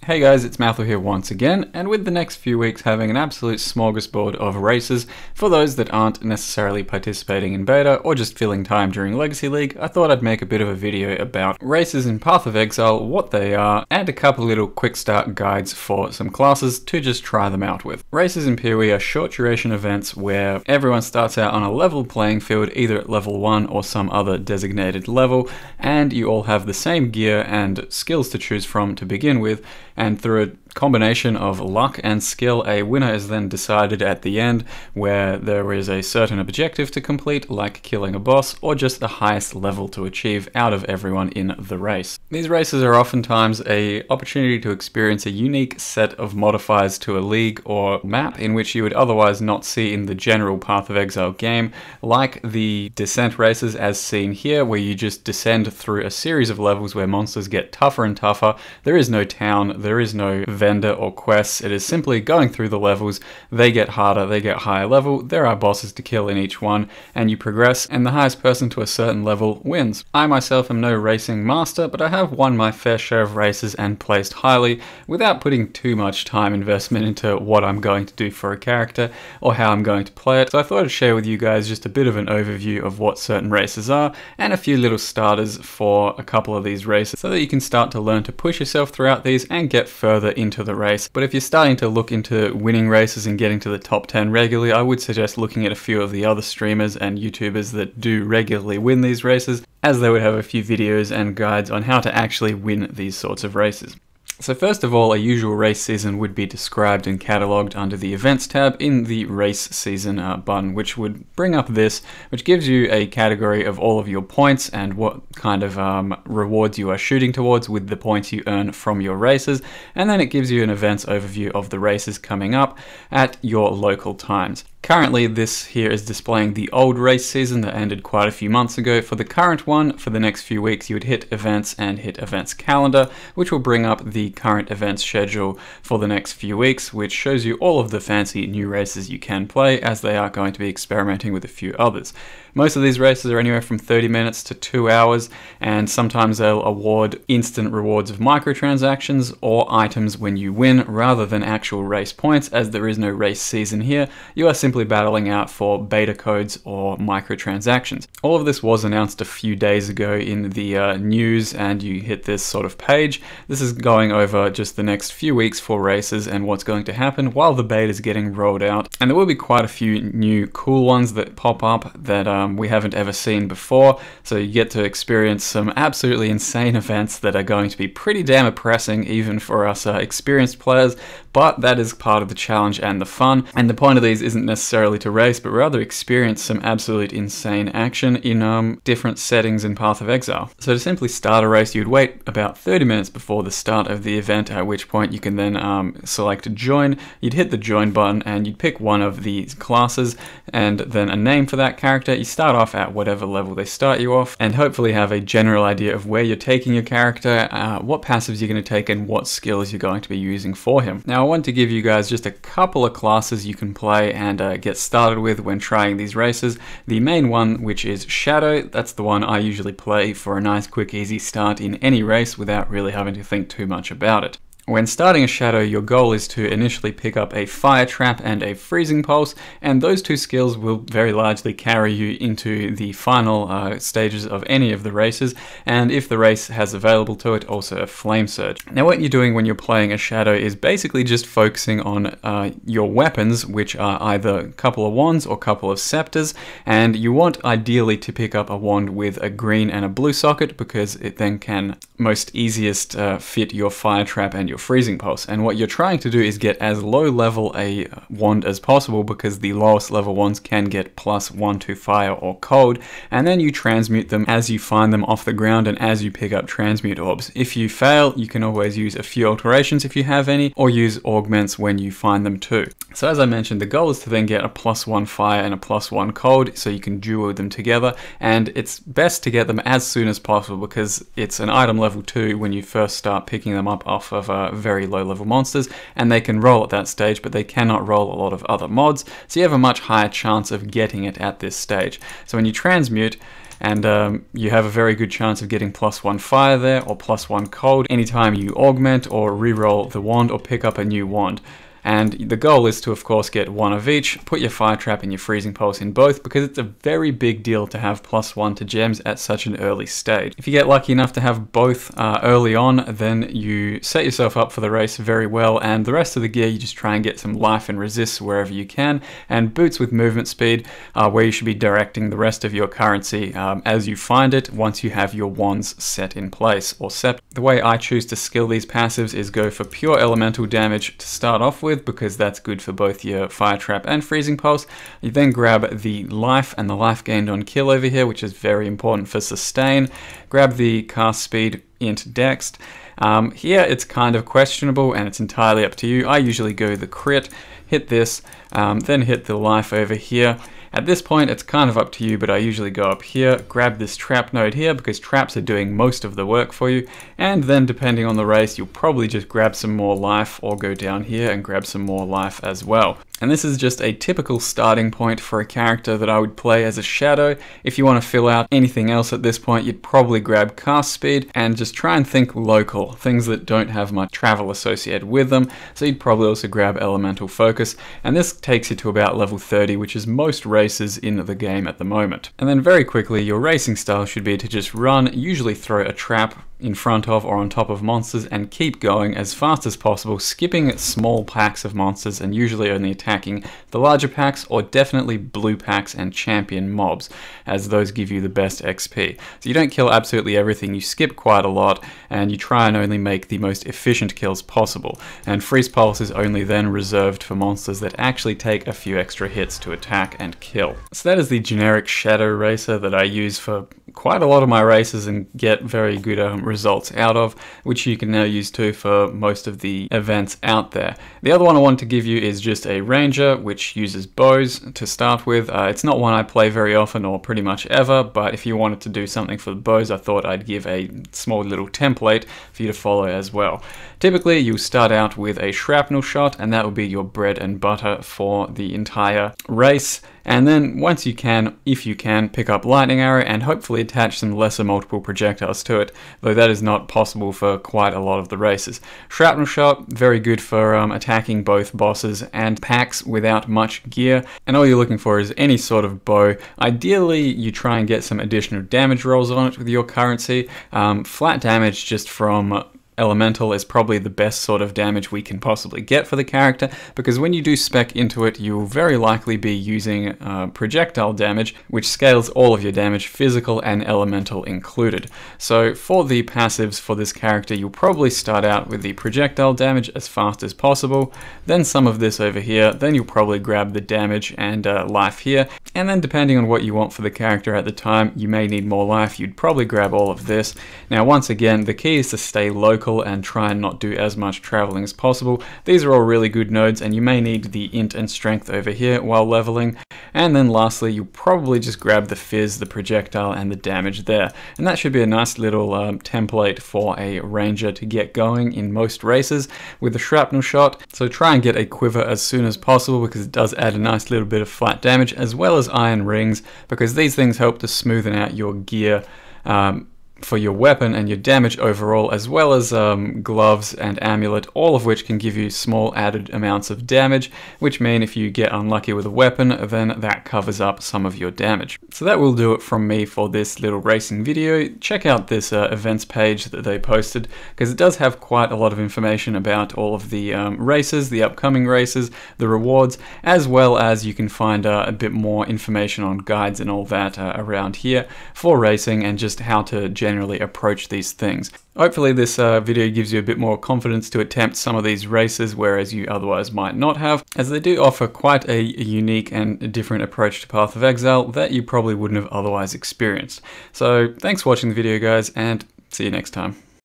Hey guys, it's Matthew here once again, and with the next few weeks having an absolute smorgasbord of races, for those that aren't necessarily participating in beta or just filling time during Legacy League, I thought I'd make a bit of a video about races in Path of Exile, what they are, and a couple little quick start guides for some classes to just try them out with. Races in PoE are short duration events where everyone starts out on a level playing field, either at level 1 or some other designated level, and you all have the same gear and skills to choose from to begin with, and through a combination of luck and skill, a winner is then decided at the end, where there is a certain objective to complete, like killing a boss, or just the highest level to achieve out of everyone in the race. These races are oftentimes an opportunity to experience a unique set of modifiers to a league or map in which you would otherwise not see in the general Path of Exile game, like the descent races as seen here, where you just descend through a series of levels where monsters get tougher and tougher. There is no town, there is no vendor or quests. It is simply going through the levels. They get harder, they get higher level, there are bosses to kill in each one, and you progress, and the highest person to a certain level wins. I myself am no racing master, but I have won my fair share of races and placed highly without putting too much time investment into what I'm going to do for a character or how I'm going to play it. So I thought I'd share with you guys just a bit of an overview of what certain races are and a few little starters for a couple of these races so that you can start to learn to push yourself throughout these and get further into the race. But if you're starting to look into winning races and getting to the top 10 regularly, I would suggest looking at a few of the other streamers and YouTubers that do regularly win these races, as they would have a few videos and guides on how to actually win these sorts of races. So first of all, a usual race season would be described and catalogued under the Events tab in the Race Season button, which would bring up this, which gives you a category of all of your points and what kind of rewards you are shooting towards with the points you earn from your races, and then it gives you an events overview of the races coming up at your local times. Currently, this here is displaying the old race season that ended quite a few months ago. For the current one, for the next few weeks, you would hit events and hit events calendar, which will bring up the current events schedule for the next few weeks, which shows you all of the fancy new races you can play, as they are going to be experimenting with a few others. Most of these races are anywhere from 30 minutes to 2 hours, and sometimes they'll award instant rewards of microtransactions or items when you win, rather than actual race points. As there is no race season here, you are simply battling out for beta codes or microtransactions. All of this was announced a few days ago in the news, and you hit this sort of page. This is going over just the next few weeks for races and what's going to happen while the beta is getting rolled out. And there will be quite a few new cool ones that pop up that we haven't ever seen before, so you get to experience some absolutely insane events that are going to be pretty damn oppressing even for us experienced players, but that is part of the challenge and the fun. And the point of these isn't necessarily to race, but rather experience some absolute insane action in different settings in Path of Exile. So to simply start a race, you'd wait about 30 minutes before the start of the event, at which point you can then select join. You'd hit the join button and you'd pick one of these classes and then a name for that character. You start off at whatever level they start you off, and hopefully have a general idea of where you're taking your character, what passives you're going to take, and what skills you're going to be using for him. Now I want to give you guys just a couple of classes you can play and get started with when trying these races. The main one, which is Shadow, that's the one I usually play for a nice quick easy start in any race without really having to think too much about it. When starting a Shadow, your goal is to initially pick up a Fire Trap and a Freezing Pulse, and those two skills will very largely carry you into the final stages of any of the races, and if the race has available to it, also a Flame Surge. Now what you're doing when you're playing a Shadow is basically just focusing on your weapons, which are either a couple of wands or a couple of scepters, and you want ideally to pick up a wand with a green and a blue socket, because it then can most easiest fit your Fire Trap and your Freezing Pulse. And what you're trying to do is get as low level a wand as possible, because the lowest level wands can get +1 to fire or cold, and then you transmute them as you find them off the ground and as you pick up transmute orbs. If you fail, you can always use a few alterations if you have any, or use augments when you find them too. So as I mentioned, the goal is to then get a +1 fire and a +1 cold, so you can duo them together, and it's best to get them as soon as possible, because it's an item level 2 when you first start picking them up off of very low level monsters, and they can roll at that stage, but they cannot roll a lot of other mods, so you have a much higher chance of getting it at this stage. So when you transmute, and you have a very good chance of getting +1 fire there, or +1 cold, anytime you augment or reroll the wand or pick up a new wand. And the goal is to, of course, get one of each, put your fire trap and your freezing pulse in both, because it's a very big deal to have +1 to gems at such an early stage. If you get lucky enough to have both early on, then you set yourself up for the race very well, and the rest of the gear you just try and get some life and resists wherever you can, and boots with movement speed are where you should be directing the rest of your currency as you find it once you have your wands set in place, or set. The way I choose to skill these passives is go for pure elemental damage to start off with, because that's good for both your fire trap and freezing pulse. You then grab the life and the life gained on kill over here, which is very important for sustain. Grab the cast speed int dext. Here it's kind of questionable and it's entirely up to you. I usually go the crit, hit this, then hit the life over here. At this point, it's kind of up to you, but I usually go up here, grab this trap node here, because traps are doing most of the work for you, and then depending on the race, you'll probably just grab some more life, or go down here and grab some more life as well. And this is just a typical starting point for a character that I would play as a shadow. If you want to fill out anything else at this point, you'd probably grab cast speed, and just try and think local, things that don't have much travel associated with them, so you'd probably also grab elemental focus, and this takes you to about level 30, which is most races in the game at the moment. And then very quickly, your racing style should be to just run, usually throw a trap in front of or on top of monsters, and keep going as fast as possible, skipping small packs of monsters and usually only attacking the larger packs, or definitely blue packs and champion mobs, as those give you the best XP. So you don't kill absolutely everything, you skip quite a lot, and you try and only make the most efficient kills possible. And freeze pulse is only then reserved for monsters that actually take a few extra hits to attack and kill. So that is the generic shadow racer that I use for quite a lot of my races and get very good results out of, which you can now use too for most of the events out there. The other one I want to give you is just a ranger, which uses bows to start with. It's not one I play very often or pretty much ever, but if you wanted to do something for the bows, I thought I'd give a small little template for you to follow as well. Typically, you start out with a shrapnel shot, and that will be your bread and butter for the entire race. And then once you can, if you can, pick up lightning arrow and hopefully attach some lesser multiple projectiles to it, though that is not possible for quite a lot of the races. Shrapnel shot, very good for attacking both bosses and packs without much gear, and all you're looking for is any sort of bow. Ideally, you try and get some additional damage rolls on it with your currency. Flat damage just from elemental is probably the best sort of damage we can possibly get for the character, because when you do spec into it, you'll very likely be using projectile damage, which scales all of your damage, physical and elemental included. So for the passives for this character, you'll probably start out with the projectile damage as fast as possible, then some of this over here, then you'll probably grab the damage and life here, and then depending on what you want for the character at the time, you may need more life, you'd probably grab all of this. Now once again, the key is to stay local and try and not do as much traveling as possible. These are all really good nodes, and you may need the int and strength over here while leveling. And then lastly, you'll probably just grab the fizz, the projectile, and the damage there. And that should be a nice little template for a ranger to get going in most races with the shrapnel shot. So try and get a quiver as soon as possible, because it does add a nice little bit of flat damage, as well as iron rings, because these things help to smoothen out your gear for your weapon and your damage overall, as well as gloves and amulet, all of which can give you small added amounts of damage, which mean if you get unlucky with a weapon, then that covers up some of your damage. So that will do it from me for this little racing video. Check out this events page that they posted, because it does have quite a lot of information about all of the races, the upcoming races, the rewards, as well as you can find a bit more information on guides and all that around here for racing, and just how to generally approach these things. Hopefully this video gives you a bit more confidence to attempt some of these races, whereas you otherwise might not have, as they do offer quite a unique and different approach to Path of Exile that you probably wouldn't have otherwise experienced. So thanks for watching the video, guys, and see you next time.